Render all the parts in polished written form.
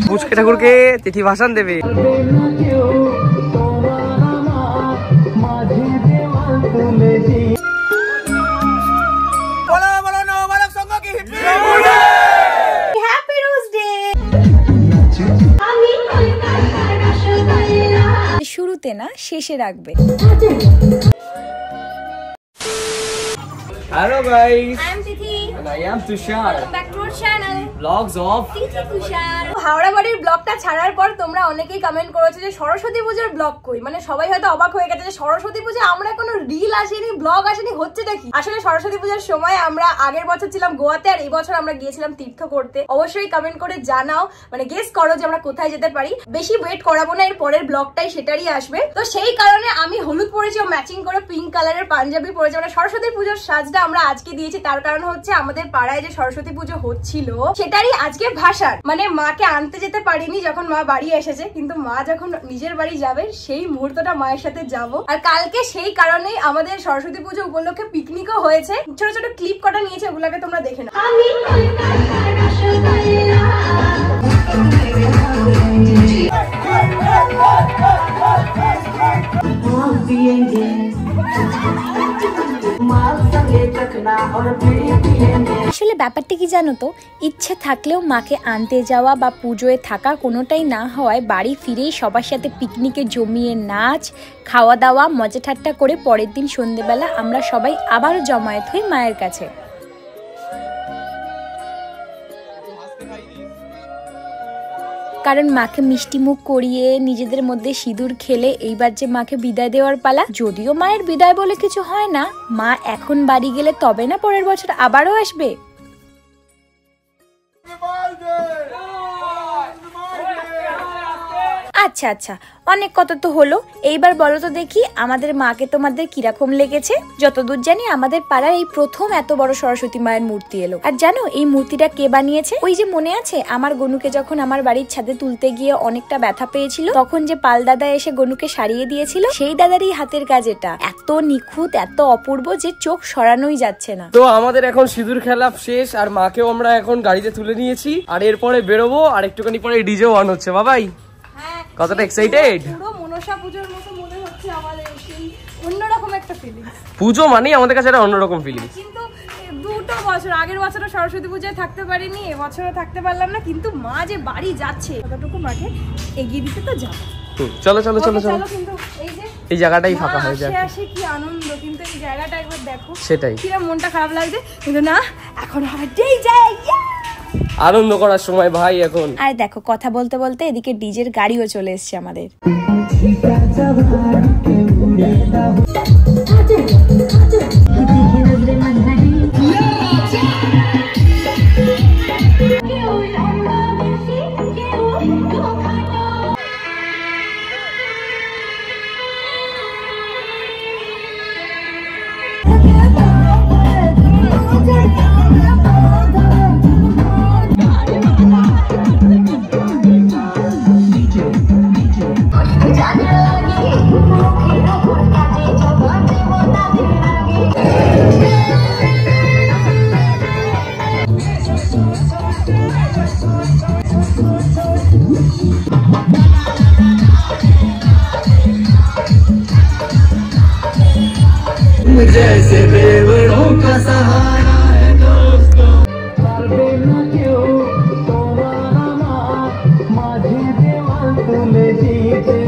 মুচকে ঠাকুরকে তিথি ভাষণ দেবে। শুরুতে না শেষে রাখবে। Hello guys, I am Tithi and I am Tushar. Welcome back to our channel Vlogs of Tithi Tushar. Howrah বাড়ির ব্লগটা ছাড়ার পর তোমরা অনেকেই কমেন্ট করেছো যে সরস্বতী পূজার ব্লগ কই। মানে সবাই হয়তো অবাক হয়ে গেছে যে সরস্বতী পূজা আমরা কোনো রিল আসেনি, ব্লগ আসেনি, হচ্ছেটা কি? আসলে সরস্বতী পূজার সময় আমরা আগের বছর ছিলাম গোয়াতে, আর এই বছর আমরা গিয়েছিলাম তীর্থ করতে। অবশ্যই কমেন্ট করে জানাও, মানে গেস করো যে আমরা কোথায় যেতে পারি। বেশি ওয়েট করাবো না, এর পরের ব্লগটাই সেটারই আসবে। তো সেই কারণে আমি হলুদ পরেছি, ম্যাচিং করে পিঙ্ক কালারের পাঞ্জাবি পরেছি। মানে সরস্বতী পুজোর সাজটা আমরা আজকে দিয়েছি, তার কারণ হচ্ছে আমাদের পাড়ায় যে সরস্বতী পুজো হচ্ছিল সেটারই আজকে ভাসান। মানে মাকে আনতে যেতে পারিনি যখন মা বাড়ি এসেছে, কিন্তু মা যখন নিজের বাড়ি যাবে সেই মুহূর্তটা মায়ের সাথে যাব। আর কালকে সেই কারণেই আমাদের সরস্বতী পুজো উপলক্ষে পিকনিকও হয়েছে। ছোট ছোট ক্লিপ কটা নিয়েছে, ওগুলোকে তোমরা দেখে নাও। আসলে ব্যাপারটা কি জানো তো, ইচ্ছে থাকলেও মাকে আনতে যাওয়া বা পুজোয় থাকা কোনোটাই না হওয়ায় বাড়ি ফিরেই সবার সাথে পিকনিকে জমিয়ে নাচ খাওয়া দাওয়া মজা ঠাট্টা করে পরের দিন সন্ধ্যেবেলা আমরা সবাই আবারও জমায়েত হই মায়ের কাছে। কারণ মাকে মিষ্টি মুখ করিয়ে নিজেদের মধ্যে সিঁদুর খেলে এইবার যে মাকে বিদায় দেওয়ার পালা। যদিও মায়ের বিদায় বলে কিছু হয় না, মা এখন বাড়ি গেলে তবে না পরের বছর আবারও আসবে। আচ্ছা আচ্ছা, অনেক কথা তো হলো, এইবার বলো তো দেখি আমাদের মাকে তোমাদের কিরকম লেগেছে? যতদূর জানি আমাদের পাড়ার এই প্রথম এত বড় সরস্বতী মায়ের মূর্তি এলো। আর জানো এই মূর্তিটা কে বানিয়েছে? ওই যে মনে আছে আমার গনুকে যখন আমার বাড়ির ছাদে তুলতে গিয়ে অনেকটা ব্যথা পেয়েছিল, তখন যে পাল দাদা এসে গনুকে সারিয়ে দিয়েছিল, সেই দাদারই হাতের কাজ এটা। এত নিখুঁত, এত অপূর্ব যে চোখ সরানোই যাচ্ছে না। তো আমাদের এখন সিঁদুর খেলা শেষ, আর মাকেও আমরা এখন গাড়িতে তুলে নিয়েছি, আর এরপরে বেরোবো, আর একটুখানি পরে ডিজে অন হচ্ছে। বাবাই কতটা এক্সাইটেড? পুরো মনসা পূজোর মতো মনে হচ্ছে আমাদের, সেই অন্যরকম একটা ফিলিং। পুজো মানে আমাদের কাছে একটা অন্যরকম ফিলিং। কিন্তু দুটো বছর, আগের বছরও সরস্বতী পূজায় থাকতে পারিনি, এবছরও থাকতে পারলাম না, কিন্তু মা যে বাড়ি যাচ্ছে ততটুকু মাকে এগিয়ে দিতে তো যাবো। চলো চলো চলো চলো। কিন্তু এই যে এই জায়গাটাই ফাঁকা হয়ে যায়, আসে কি আনন্দ, কিন্তু এই জায়গাটা একবার দেখো। সেটাই কিরকম মনটা খারাপ লাগছে, কিন্তু না এখন হাঁটেই যায়, আনন্দ করার সময় ভাই এখন। আর দেখো কথা বলতে বলতে এদিকে ডিজের গাড়িও চলে এসছে আমাদের। जैसे बेवड़ों का सहारा है दोस्तों, क्यों तुम्हारा माझी देवा तुम्हें जीते।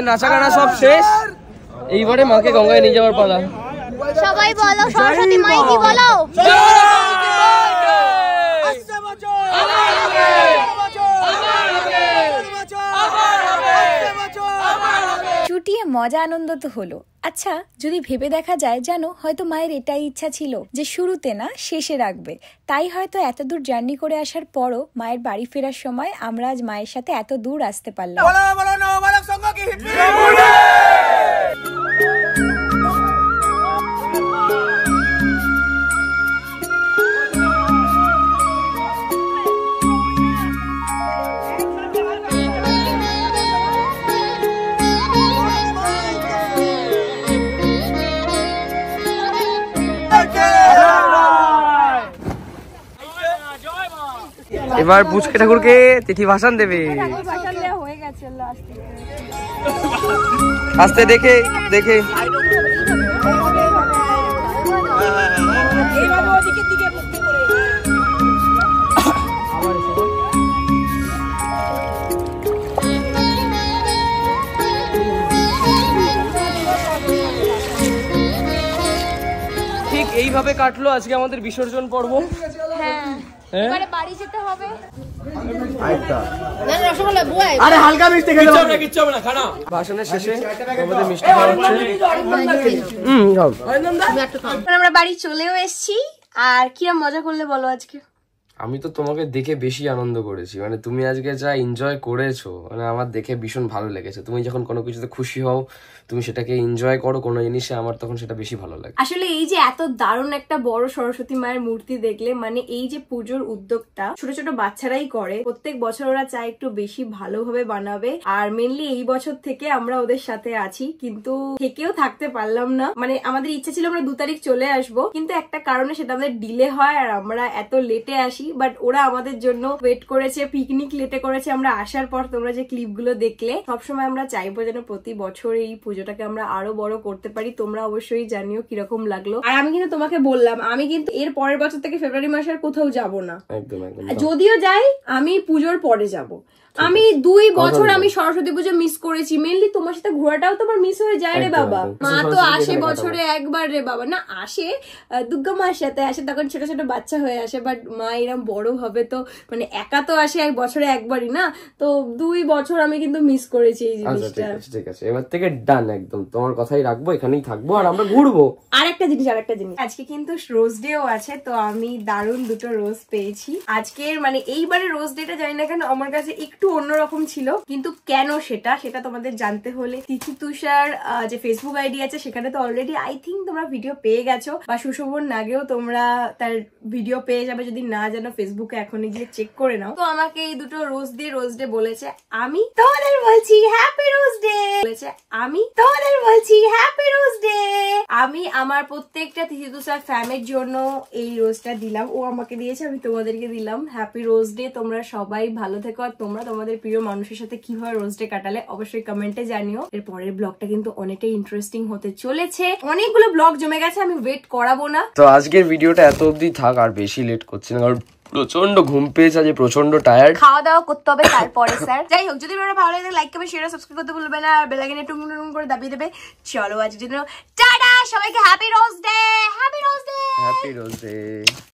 নাচা গানা সব শেষ, এইবারে মাকে গঙ্গায় নিয়ে যাওয়ার পালা। সবাই বলো সরস্বতী মাই কি বলো। চুটিয়ে মজা আনন্দ তো হলো। আচ্ছা, যদি ভেবে দেখা যায় জানো, হয়তো মায়ের এটাই ইচ্ছা ছিল যে শুরুতে না শেষে রাখবে, তাই হয়তো এত দূর জার্নি করে আসার পরও মায়ের বাড়ি ফেরার সময় আমরা আজ মায়ের সাথে এত দূর আসতে পারলাম। এবার পুচকে ঠাকুরকে তিথি ভাষণ দেবে। আস্তে দেখে দেখে। ঠিক এইভাবে কাটলো আজকে আমাদের বিসর্জন পর্ব। এবারে বাড়ি যেতে হবে। আরে হালকা মিষ্টি খেতে হবে, কিচ্ছু হবে না, খানা। ভাষণের শেষে আমাদের মিষ্টি খাওয়া হচ্ছে। আমরা বাড়ি চলেও এসেছি। আর কিরম মজা করলে বলো আজকে? আমি তো তোমাকে দেখে বেশি আনন্দ করেছি, মানে তুমি আজকে যা এনজয় করেছো, মানে আমার দেখে ভীষণ ভালো লেগেছে। তুমি যখন কোনো কিছুতে খুশি হও, তুমি সেটাকে এনজয় করো কোনো জিনিসে, আমার তখন সেটা বেশি ভালো লাগে। আসলে এই যে এত দারুণ একটা বড় সরস্বতী মায়ের মূর্তি দেখলে, মানে এই যে পুজোর উদ্যোগটা ছোট ছোট বাচ্চারাই করে, প্রত্যেক বছর ওরা চায় একটু বেশি ভালোভাবে বানাবে। আর মেনলি এই বছর থেকে আমরা ওদের সাথে আছি, কিন্তু থেকেও থাকতে পারলাম না। মানে আমাদের ইচ্ছা ছিল আমরা 2 তারিখ চলে আসবো, কিন্তু একটা কারণে সেটা আমাদের ডিলে হয় আর আমরা এত লেটে আসি। বাট ওরা আমাদের জন্য ওয়েট করেছে, পিকনিক লেটে করেছে। আমরা আসার পর তোমরা যে ক্লিপগুলো দেখলে, সবসময় আমরা চাইবো যেন প্রতি বছর এই পুজোটাকে আমরা আরো বড় করতে পারি। তোমরা অবশ্যই জানিও কিরকম লাগলো। আর আমি কিন্তু তোমাকে বললাম, আমি কিন্তু এর পরের বছর থেকে ফেব্রুয়ারি মাসে আর কোথাও যাবো না। একদম একদম। যদিও যাই, আমি পুজোর পরে যাব। আমি 2 বছর আমি সরস্বতী পুজো মিস করেছি। মেনলি তোমার সাথে ঘোরাটাও তোমার মিস হয়ে যায় রে বাবা। মা তো আসে বছরে একবার রে বাবা, না আসে দুর্গা মার সাথে আসে, তখন ছোট ছোট বাচ্চা হয়ে আসে। বাট মা এরকম বড় হবে তো মানে একা তো আসে এক বছরে একবারই না, তো 2 বছর আমি কিন্তু মিস করেছি এই জিনিসটা। ঠিক আছে, এবার থেকে ডান, একদম তোমার কথাই রাখবো, এখানেই থাকবো আর আমরা ঘুরবো। আরেকটা জিনিস আজকে কিন্তু রোজ ডেও আছে, তো আমি দারুণ 2টো রোজ পেয়েছি আজকের। মানে এইবারে রোজ ডেটা জানি না কেন আমার কাছে একটু অন্যরকম ছিল, কিন্তু কেন সেটা তোমাদের জানতে হলে তিথি তুষার যে ফেসবুক আইডি আছে সেখানে তো অলরেডি আই থিঙ্ক তোমরা ভিডিও পেয়ে গেছো, বা সুশোভন আগেও তোমরা তার ভিডিও পেয়ে যাবে। যদি না জানো ফেসবুকে এখনই গিয়ে চেক করে নাও। তো আমাকে এই 2টো রোজ ডে বলেছে, আমি তোমাদের বলছি হ্যাপি রোজ ডে, বলেছে আমি তোমাদের বলছি হ্যাপি রোজ ডে। আমি আমার প্রত্যেকটা তিথি তুষার ফ্যামের জন্য এই রোজটা দিলাম, ও আমাকে দিয়েছে, আমি তোমাদেরকে দিলাম। হ্যাপি রোজ ডে, তোমরা সবাই ভালো থেকো। আর তোমরা তোমাদের প্রিয় মানুষের সাথে কিভাবে রোজ ডে কাটালে অবশ্যই কমেন্টে জানিও। এর পরের ব্লগটা কিন্তু অনেকটাই ইন্টারেস্টিং হতে চলেছে, অনেকগুলো ব্লগ জমে গেছে, আমি ওয়েট করাবো না। তো আজকের ভিডিওটা এত অবধি থাক, আর বেশি লেট করছি না, কারণ প্রচন্ড ঘুম পেয়েছে, আজ প্রচন্ড টায়ার্ড। খাওয়া দাওয়া করতে হবে তারপরে স্যার। যাই হোক, যদি ভিডিওটা ভালো লাগে লাইক করবে, শেয়ার সাবস্ক্রাইব করতে ভুলবে না, আর বেল আইকনে টুং টুং করে দাবিয়ে দেবে। চলো আজকের জন্য টাটা, সবাইকে happy rose day, happy rose day, happy rose day.